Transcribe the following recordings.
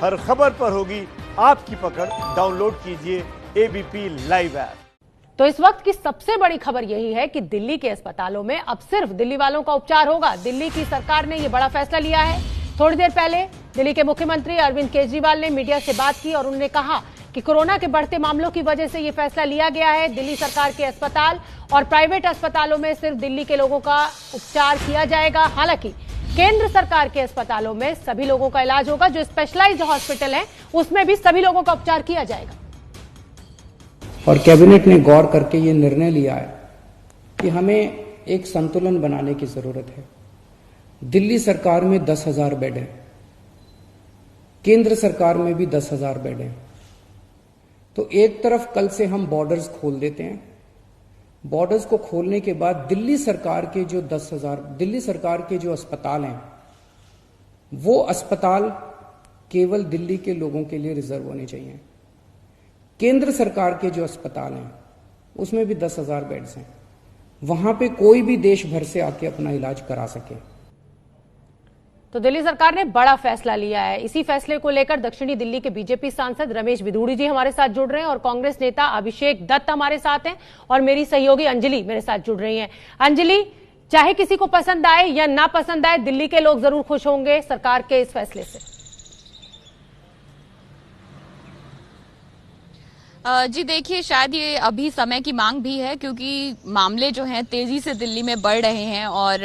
हर खबर पर होगी आपकी पकड़। डाउनलोड कीजिए एबीपी लाइव ऐप। तो इस वक्त की सबसे बड़ी खबर यही है कि दिल्ली के अस्पतालों में अब सिर्फ दिल्ली वालों का उपचार होगा। दिल्ली की सरकार ने यह बड़ा फैसला लिया है। थोड़ी देर पहले दिल्ली के मुख्यमंत्री अरविंद केजरीवाल ने मीडिया से बात की और उन्होंने कहा कि कोरोना के बढ़ते मामलों की वजह से यह फैसला लिया गया है। दिल्ली सरकार के अस्पताल और प्राइवेट अस्पतालों में सिर्फ दिल्ली के लोगों का उपचार किया जाएगा। हालांकि केंद्र सरकार के अस्पतालों में सभी लोगों का इलाज होगा। जो स्पेशलाइज्ड हॉस्पिटल है उसमें भी सभी लोगों का उपचार किया जाएगा। और कैबिनेट ने गौर करके ये निर्णय लिया है कि हमें एक संतुलन बनाने की जरूरत है। दिल्ली सरकार में 10,000 बेड है, केंद्र सरकार में भी 10,000 बेड है। तो एक तरफ कल से हम बॉर्डर्स खोल देते हैं। बॉर्डर्स को खोलने के बाद दिल्ली सरकार के जो 10,000 दिल्ली सरकार के जो अस्पताल हैं, वो अस्पताल केवल दिल्ली के लोगों के लिए रिजर्व होने चाहिए। केंद्र सरकार के जो अस्पताल हैं उसमें भी 10,000 बेड्स हैं, वहां पे कोई भी देश भर से आके अपना इलाज करा सके। तो दिल्ली सरकार ने बड़ा फैसला लिया है। इसी फैसले को लेकर दक्षिणी दिल्ली के बीजेपी सांसद रमेश बिधूड़ी जी हमारे साथ जुड़ रहे हैं और कांग्रेस नेता अभिषेक दत्त हमारे साथ हैं और मेरी सहयोगी अंजलि मेरे साथ जुड़ रही हैं। अंजलि, चाहे किसी को पसंद आए या ना पसंद आए, दिल्ली के लोग जरूर खुश होंगे सरकार के इस फैसले से। जी देखिए, शायद ये अभी समय की मांग भी है क्योंकि मामले जो हैं तेजी से दिल्ली में बढ़ रहे हैं। और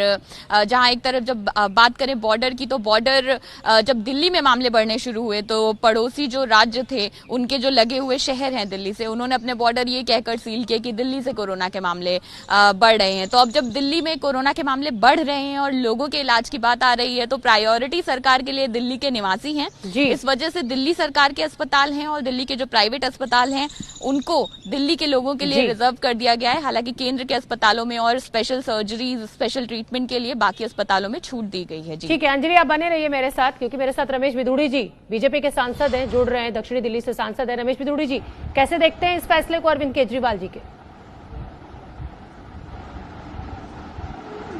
जहां एक तरफ जब बात करें बॉर्डर की, तो बॉर्डर जब दिल्ली में मामले बढ़ने शुरू हुए तो पड़ोसी जो राज्य थे उनके जो लगे हुए शहर हैं दिल्ली से, उन्होंने अपने बॉर्डर ये कहकर सील किए कि दिल्ली से कोरोना के मामले बढ़ रहे हैं। तो अब जब दिल्ली में कोरोना के मामले बढ़ रहे हैं और लोगों के इलाज की बात आ रही है तो प्रायोरिटी सरकार के लिए दिल्ली के निवासी हैं। इस वजह से दिल्ली सरकार के अस्पताल हैं और दिल्ली के जो प्राइवेट अस्पताल हैं उनको दिल्ली के लोगों के लिए रिजर्व कर दिया गया है। हालांकि केंद्र के अस्पतालों में और स्पेशल सर्जरीज, स्पेशल ट्रीटमेंट के लिए बाकी अस्पतालों में छूट दी गई है। जी ठीक है अंजलि, आप बने रहिए मेरे साथ क्योंकि मेरे साथ रमेश बिधूड़ी जी बीजेपी के सांसद हैं, जुड़ रहे हैं, दक्षिणी दिल्ली से सांसद हैं। रमेश बिधूड़ी जी, कैसे देखते हैं इस फैसले को अरविंद केजरीवाल जी के?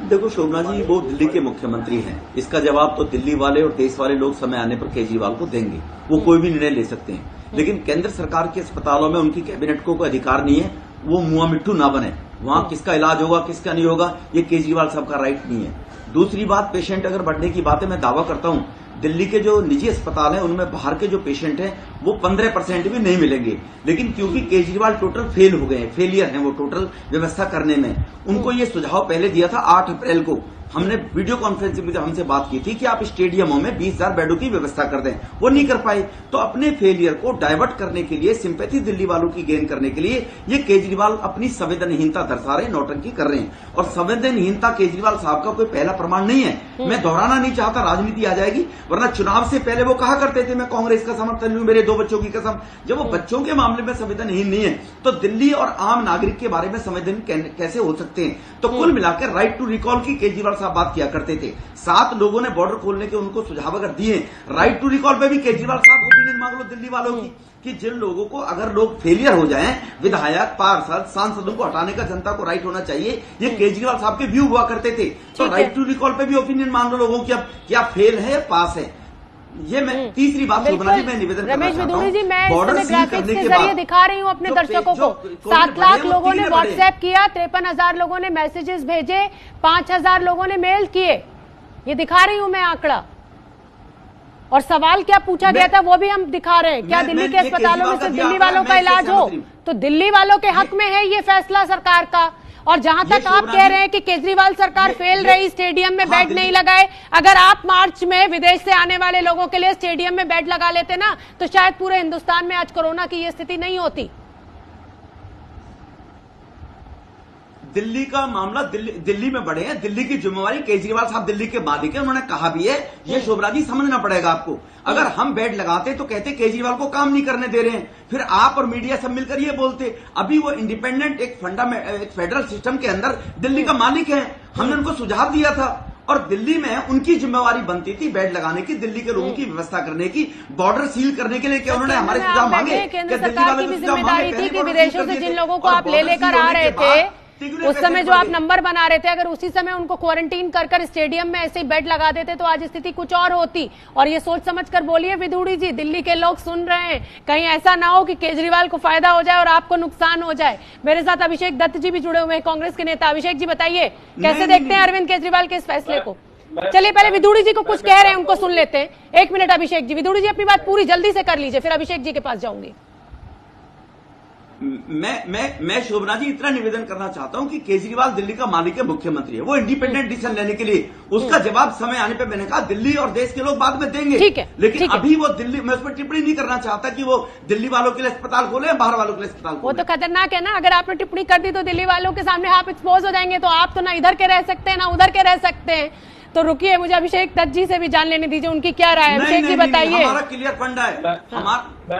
देखो शोभना जी, वो दिल्ली के मुख्यमंत्री हैं, इसका जवाब तो दिल्ली वाले और देश वाले लोग समय आने पर केजरीवाल को देंगे। वो कोई भी निर्णय ले सकते हैं, लेकिन केंद्र सरकार के अस्पतालों में उनकी कैबिनेट को कोई अधिकार नहीं है। वो मुआ मिट्ठू ना बने, वहां किसका इलाज होगा किसका नहीं होगा ये केजरीवाल साहब का राइट नहीं है। दूसरी बात, पेशेंट अगर बढ़ने की बात है, मैं दावा करता हूं दिल्ली के जो निजी अस्पताल हैं उनमें बाहर के जो पेशेंट हैं वो 15% भी नहीं मिलेंगे। लेकिन क्योंकि केजरीवाल टोटल फेल हो गए हैं, फेलियर हैं वो टोटल व्यवस्था करने में। उनको ये सुझाव पहले दिया था 8 अप्रैल को, हमने वीडियो कॉन्फ्रेंसिंग में हमसे बात की थी कि आप स्टेडियमों में 20,000 बेडों की व्यवस्था कर दें, वो नहीं कर पाए। तो अपने फेलियर को डाइवर्ट करने के लिए, सिंपैथी दिल्ली वालों की गेन करने के लिए ये केजरीवाल अपनी संवेदनहीनता दर्शा रहे, नौटंकी कर रहे हैं। और संवेदनहीनता केजरीवाल साहब का कोई पहला प्रमाण नहीं है। मैं दोहराना नहीं चाहता, राजनीति आ जाएगी, वरना चुनाव से पहले वो कहा करते थे मैं कांग्रेस का समर्थन लूं, मेरे 2 बच्चों की कसम। जब वो बच्चों के मामले में संवेदनहीन नहीं है तो दिल्ली और आम नागरिक के बारे में संवेदनहीन कैसे हो सकते हैं? तो कुल मिलाकर राइट टू रिकॉल की केजरीवाल साहब बात किया करते थे। 7 लोगों ने बॉर्डर खोलने के उनको सुझाव अगर दिए, राइट टू रिकॉल पे भी केजरीवाल साहब ओपिनियन मांग लो दिल्ली वालों की कि जिन लोगों को अगर लोग फेलियर हो जाएं, विधायक, पार्षद, सांसदों को हटाने का जनता को राइट होना चाहिए। ये केजरीवाल साहब के व्यू हुआ करते थे। तो राइट टू रिकॉल पे भी ओपिनियन मांग लो लोगों की, अब क्या फेल है या पास है। ये मैं तीसरी बात शोभना जी मैं निवेदन करना चाहता हूं। रमेश बिधूड़ी जी, मैं इस ग्राफिक्स के जरिए दिखा रही हूं अपने दर्शकों को। 7 लाख लोगों ने व्हाट्सएप किया, 53,000 लोगों ने मैसेजेस भेजे, 5,000 लोगों ने मेल किए। ये दिखा रही हूं मैं आंकड़ा, और सवाल क्या पूछा गया था वो भी हम दिखा रहे हैं। क्या दिल्ली के अस्पतालों में सिर्फ दिल्ली वालों का इलाज हो? तो दिल्ली वालों के हक में है ये फैसला सरकार का। और जहां तक आप कह रहे हैं कि केजरीवाल सरकार फेल रही, स्टेडियम में बेड नहीं लगाए, अगर आप मार्च में विदेश से आने वाले लोगों के लिए स्टेडियम में बेड लगा लेते ना तो शायद पूरे हिंदुस्तान में आज कोरोना की ये स्थिति नहीं होती। दिल्ली का मामला दिल्ली में बढ़े हैं, दिल्ली की जिम्मेवारी केजरीवाल साहब दिल्ली के मालिक है, उन्होंने कहा भी है। ये शोभना जी समझना पड़ेगा आपको। अगर हम बेड लगाते तो कहते केजरीवाल को काम नहीं करने दे रहे हैं, फिर आप और मीडिया सब मिलकर ये बोलते। अभी वो इंडिपेंडेंट एक फेडरल सिस्टम के अंदर दिल्ली का मालिक है। हमने उनको सुझाव दिया था और दिल्ली में उनकी जिम्मेवारी बनती थी बेड लगाने की, दिल्ली के लोगों की व्यवस्था करने की, बॉर्डर सील करने के लिए। क्या उन्होंने हमारे सुझाव मांगे? केंद्र सरकार की भी जिम्मेदारी थी कि विदेशों से जिन लोगों को आप ले लेकर आ रहे थे उस समय जो आप नंबर बना रहे थे, अगर उसी समय उनको क्वारंटीन कर स्टेडियम में ऐसे ही बेड लगा देते तो आज स्थिति कुछ और होती। और ये सोच समझ कर बोलिए विदुड़ी जी, दिल्ली के लोग सुन रहे हैं, कहीं ऐसा ना हो कि केजरीवाल को फायदा हो जाए और आपको नुकसान हो जाए। मेरे साथ अभिषेक दत्त जी भी जुड़े हुए हैं, कांग्रेस के नेता। अभिषेक जी बताइए कैसे देखते हैं अरविंद केजरीवाल के इस फैसले को? चलिए पहले विदुड़ी जी को कुछ कह रहे हैं, उनको सुन लेते हैं। 1 मिनट अभिषेक जी, विदुड़ी जी अपनी बात पूरी जल्दी से कर लीजिए, फिर अभिषेक जी के पास जाऊंगी। मैं शोभना जी इतना निवेदन करना चाहता हूं कि केजरीवाल दिल्ली का मालिक है, मुख्यमंत्री है, वो इंडिपेंडेंट डिसीजन लेने के लिए उसका जवाब समय आने पे मैंने कहा दिल्ली और देश के लोग बाद में देंगे। ठीक है, लेकिन अभी वो दिल्ली, मैं उस पर टिप्पणी नहीं करना चाहता कि वो दिल्ली वालों के लिए अस्पताल खोले या बाहर वालों के लिए अस्पताल खोले। वो तो खतरनाक है ना, अगर आपने टिप्पणी कर दी तो दिल्ली वालों के सामने आप एक्सपोज हो जाएंगे, तो आप तो ना इधर के रह सकते हैं ना उधर के रह सकते हैं। तो रुकिए, मुझे अभिषेक दत्त जी से भी जान लेने दीजिए उनकी क्या राय है। अभिषेक जी बताइए। हमारा क्लियर फंडा है,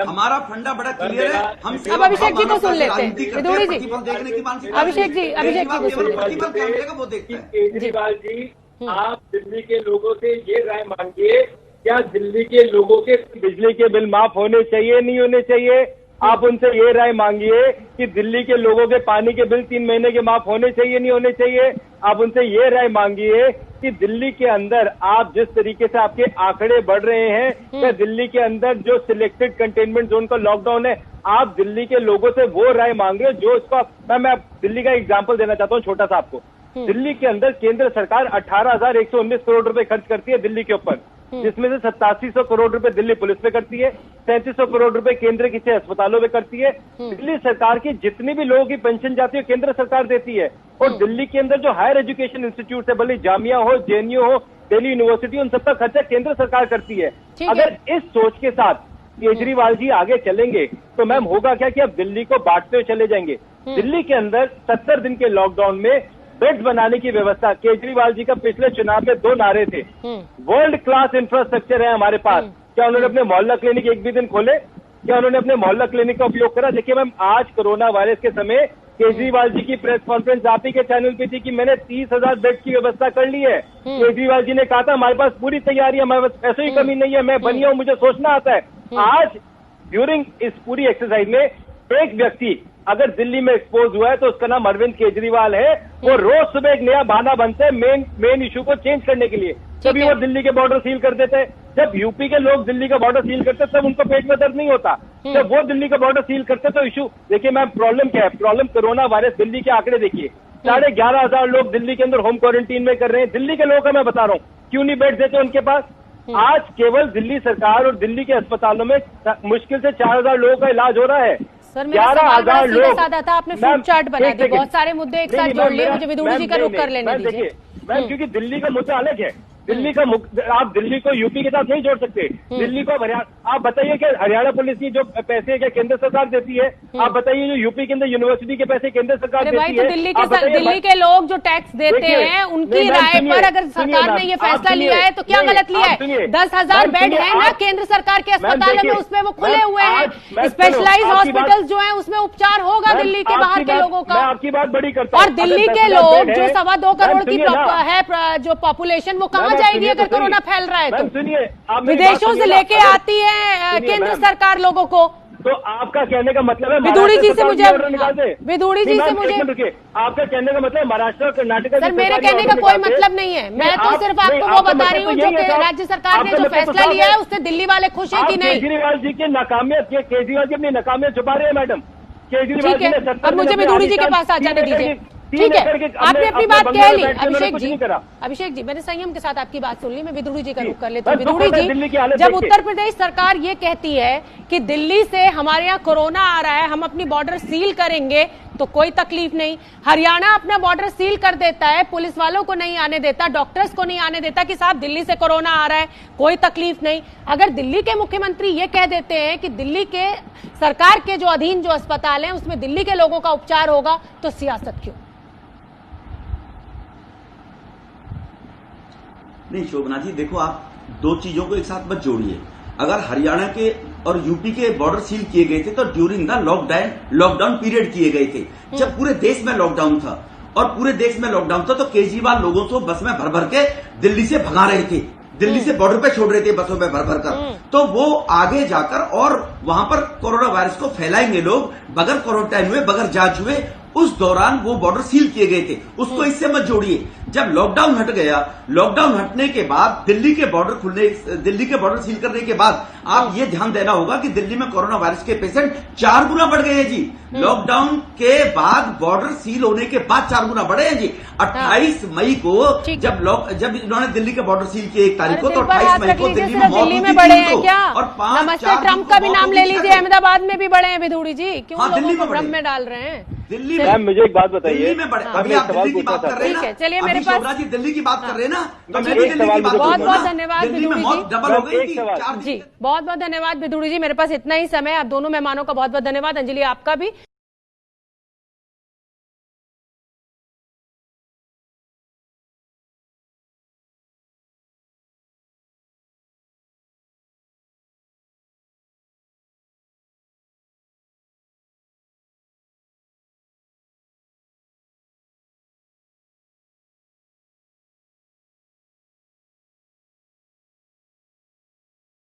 हमारा फंडा बड़ा क्लियर है। हम अब अभिषेक जी को सुन लेते हैं, विदुड़ी जी। देखने की मानसिकता, अभिषेक जी को सुन लेते हैं। वो देखते हैं। केजरीवाल जी, आप दिल्ली के लोगों से ये राय मांगिए, क्या दिल्ली के लोगों के बिजली के बिल माफ होने चाहिए, नहीं होने चाहिए? आप उनसे ये राय मांगिए कि दिल्ली के लोगों के पानी के बिल 3 महीने के माफ होने चाहिए, नहीं होने चाहिए? आप उनसे ये राय मांगिए कि दिल्ली के अंदर आप जिस तरीके से आपके आंकड़े बढ़ रहे हैं, क्या दिल्ली के अंदर जो सिलेक्टेड कंटेनमेंट जोन का लॉकडाउन है, आप दिल्ली के लोगों से वो राय मांगे जो इसका। मैं दिल्ली का एग्जाम्पल देना चाहता हूँ छोटा सा आपको। दिल्ली के अंदर केंद्र सरकार 18,119 करोड़ रुपए खर्च करती है दिल्ली के ऊपर, जिसमें से 8700 करोड़ रुपए दिल्ली पुलिस पे करती है, 3700 करोड़ रुपए केंद्र के 6 अस्पतालों में करती है। दिल्ली सरकार की जितनी भी लोगों की पेंशन जाती है केंद्र सरकार देती है। और दिल्ली के अंदर जो हायर एजुकेशन इंस्टीट्यूट है, भले जामिया हो, जेएनयू हो, दिल्ली यूनिवर्सिटी, उन सबका खर्चा केंद्र सरकार करती है। अगर इस सोच के साथ केजरीवाल जी आगे चलेंगे तो मैम होगा क्या कि अब दिल्ली को बांटते हुए चले जाएंगे। दिल्ली के अंदर 70 दिन के लॉकडाउन में बेड्स बनाने की व्यवस्था, केजरीवाल जी का पिछले चुनाव में 2 नारे थे, वर्ल्ड क्लास इंफ्रास्ट्रक्चर है हमारे पास। क्या उन्होंने अपने मोहल्ला क्लिनिक एक भी दिन खोले? क्या उन्होंने अपने मोहल्ला क्लिनिक का उपयोग करा? देखिए मैम, आज कोरोना वायरस के समय केजरीवाल जी की प्रेस कॉन्फ्रेंस आप ही के चैनल पे थी कि मैंने 30,000 बेड की व्यवस्था कर ली है। केजरीवाल जी ने कहा था हमारे पास पूरी तैयारी है, हमारे पास पैसों की कमी नहीं है, मैं बनिया हूं, मुझे सोचना आता है। आज ड्यूरिंग इस पूरी एक्सरसाइज में एक व्यक्ति अगर दिल्ली में एक्सपोज हुआ है तो उसका नाम अरविंद केजरीवाल है। वो रोज सुबह एक नया बहाना बनते हैं मेन इशू को चेंज करने के लिए। तभी वो दिल्ली के बॉर्डर सील कर देते हैं। जब यूपी के लोग दिल्ली का बॉर्डर सील करते तब उनको पेट में दर्द नहीं होता। जब वो दिल्ली का बॉर्डर सील करते तो इशू, देखिए मैम प्रॉब्लम क्या है? Problem corona virus. दिल्ली के आंकड़े देखिए, 11,500 लोग दिल्ली के अंदर होम क्वारंटीन में कर रहे हैं। दिल्ली के लोगों का मैं बता रहा हूँ, क्यों नहीं बेड देते उनके पास? आज केवल दिल्ली सरकार और दिल्ली के अस्पतालों में मुश्किल से 4,000 लोगों का इलाज हो रहा है। सर, मेरा सवाल बड़ा सीधा साधा था, आपने फ्लू चार्ट बना दी, बहुत सारे मुद्दे एक साथ जोड़ लिए। मुझे विदुड़ी जी का रुख कर लेने दीजिए मैम, क्योंकि दिल्ली का मुद्दा अलग है। दिल्ली का आप दिल्ली को यूपी के साथ नहीं जोड़ सकते। दिल्ली को हरियाणा, आप बताइए कि हरियाणा पुलिस की जो पैसे क्या केंद्र सरकार देती है? आप बताइए जो यूपी के अंदर यूनिवर्सिटी के पैसे केंद्र सरकार देती है। तो दिल्ली के लोग जो टैक्स देते हैं उनकी राय पर अगर सरकार ने ये फैसला लिया है तो क्या गलत लिया है? 10,000 बेड है ना केंद्र सरकार के अस्पतालों में, उसमें वो खुले हुए हैं। स्पेशलाइज्ड हॉस्पिटल जो है उसमें उपचार होगा दिल्ली के बाहर के लोगों का। आपकी बात बड़ी करता हूं। और दिल्ली के लोग जो 2.25 करोड़ की है जो पॉपुलेशन, वो कहाँ जाएगी अगर कोरोना फैल रहा है तो? सुनिए, विदेशों से लेके आती है केंद्र सरकार लोगों को। तो आपका कहने का मतलब है विदुड़ी जी से मुझे आपका कहने का मतलब महाराष्ट्र और कर्नाटक? सर, मेरे कहने का कोई मतलब नहीं है, मैं तो सिर्फ आपको वो बता रही हूँ जो राज्य सरकार ने जो फैसला लिया है उससे दिल्ली वाले खुश है कि नहीं? केजरीवाल जी की नाकामियत, केजरीवाल जी अपनी नाकामियत छुपा रहे हैं मैडम। केजरीवाल जी ने अब मुझे विदुड़ी जी के पास आ जाने दीजिए। ठीक है, आपने अपनी बात कह ली। अभिषेक जी, मैंने संयम के साथ आपकी बात सुन ली, मैं विदुड़ी जी का रुख कर लेती हूँ। विदुड़ी जी, जब उत्तर प्रदेश सरकार ये कहती है कि दिल्ली से हमारे यहाँ कोरोना आ रहा है, हम अपनी बॉर्डर सील करेंगे, तो कोई तकलीफ नहीं। हरियाणा अपना बॉर्डर सील कर देता है, पुलिस वालों को नहीं आने देता, डॉक्टर्स को नहीं आने देता कि साहब दिल्ली से कोरोना आ रहा है, कोई तकलीफ नहीं। अगर दिल्ली के मुख्यमंत्री ये कह देते हैं कि दिल्ली के सरकार के जो अधीन जो अस्पताल हैं उसमें दिल्ली के लोगों का उपचार होगा, तो सियासत क्यों? नहीं शोभना जी, देखो आप 2 चीजों को एक साथ मत जोड़िए। अगर हरियाणा के और यूपी के बॉर्डर सील किए गए थे तो ड्यूरिंग द लॉकडाउन पीरियड किए गए थे, जब पूरे देश में लॉकडाउन था। और पूरे देश में लॉकडाउन था तो केजरीवाल लोगों को बस में भर भर के दिल्ली से भगा रहे थे, दिल्ली से बॉर्डर पे छोड़ रहे थे बसों में भर भर कर। तो वो आगे जाकर और वहां पर कोरोना वायरस को फैलाएंगे लोग, बगैर क्वारंटाइन हुए, बगैर जांच हुए, उस दौरान वो बॉर्डर सील किए गए थे, उसको इससे मत जोड़िए। जब लॉकडाउन हट गया, लॉकडाउन हटने के बाद दिल्ली के बॉर्डर सील करने के बाद आप ये ध्यान देना होगा कि दिल्ली में कोरोना वायरस के पेशेंट 4 गुना बढ़ गए हैं जी। लॉकडाउन के बाद बॉर्डर सील होने के बाद 4 गुना बढ़े हैं जी। 28 मई को जब इन्होंने दिल्ली के बॉर्डर सील किए 1 तारीख को, तो 28 मई को दिल्ली में मौत हुई थी बढ़े हैं क्या? और 5 नमस्ते ट्रम्प का भी नाम ले लीजिए, अहमदाबाद में भी बढ़े हैं विधूड़ी जी, क्यों दिल्ली लोगों को में भ्रम में डाल रहे हैं? दिल्ली मैम मुझे एक बात बताइए, दिल्ली में बढ़े। अभी आप दिल्ली की बात कर रहे हैं ना, ठीक है, चलिए मेरे अभी पास शोभना जी दिल्ली की बात कर रहे हैं ना, तो मैं एक भी दिल्ली की सवाल बात बहुत करूंगा बहुत ना। धन्यवाद दिल्ली में विदुड़ी मौत जी। डबल हो गई एक थी सवाल। 4 जी बहुत बहुत धन्यवाद विदुड़ी जी, मेरे पास इतना ही समय, आप दोनों मेहमानों का बहुत बहुत धन्यवाद। अंजलि आपका भी।